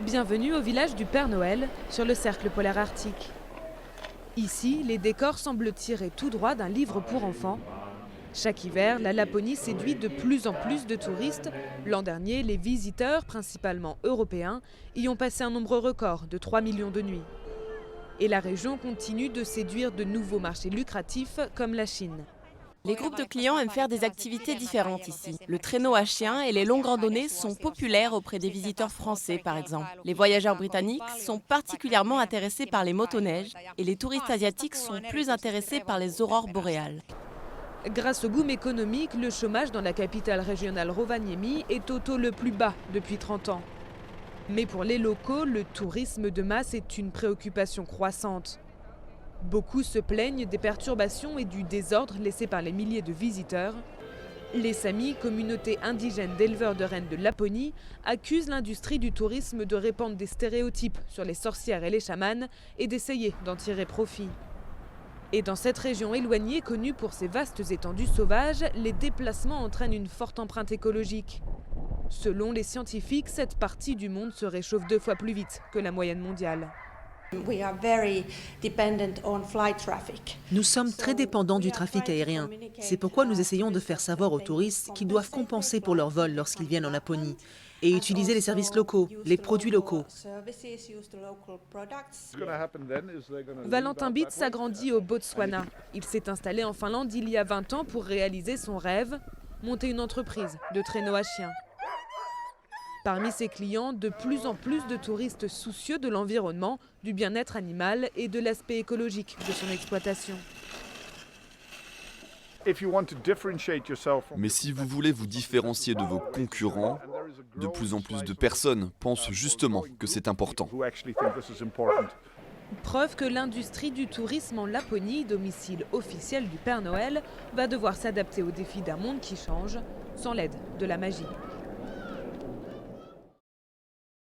Bienvenue au village du Père Noël, sur le cercle polaire arctique. Ici, les décors semblent tirés tout droit d'un livre pour enfants. Chaque hiver, la Laponie séduit de plus en plus de touristes. L'an dernier, les visiteurs, principalement européens, y ont passé un nombre record de 3 millions de nuits. Et la région continue de séduire de nouveaux marchés lucratifs comme la Chine. Les groupes de clients aiment faire des activités différentes ici. Le traîneau à chiens et les longues randonnées sont populaires auprès des visiteurs français, par exemple. Les voyageurs britanniques sont particulièrement intéressés par les motoneiges et les touristes asiatiques sont plus intéressés par les aurores boréales. Grâce au boom économique, le chômage dans la capitale régionale Rovaniemi est au taux le plus bas depuis 30 ans. Mais pour les locaux, le tourisme de masse est une préoccupation croissante. Beaucoup se plaignent des perturbations et du désordre laissés par les milliers de visiteurs. Les Samis, communauté indigène d'éleveurs de rennes de Laponie, accusent l'industrie du tourisme de répandre des stéréotypes sur les sorcières et les chamans et d'essayer d'en tirer profit. Et dans cette région éloignée, connue pour ses vastes étendues sauvages, les déplacements entraînent une forte empreinte écologique. Selon les scientifiques, cette partie du monde se réchauffe 2 fois plus vite que la moyenne mondiale. Nous sommes très dépendants du trafic aérien. C'est pourquoi nous essayons de faire savoir aux touristes qu'ils doivent compenser pour leur vol lorsqu'ils viennent en Laponie et utiliser les services locaux, les produits locaux. Valentin Bitz s'agrandit au Botswana. Il s'est installé en Finlande il y a 20 ans pour réaliser son rêve, monter une entreprise de traîneaux à chiens. Parmi ses clients, de plus en plus de touristes soucieux de l'environnement, du bien-être animal et de l'aspect écologique de son exploitation. Mais si vous voulez vous différencier de vos concurrents, de plus en plus de personnes pensent justement que c'est important. Preuve que l'industrie du tourisme en Laponie, domicile officiel du Père Noël, va devoir s'adapter aux défis d'un monde qui change, sans l'aide de la magie.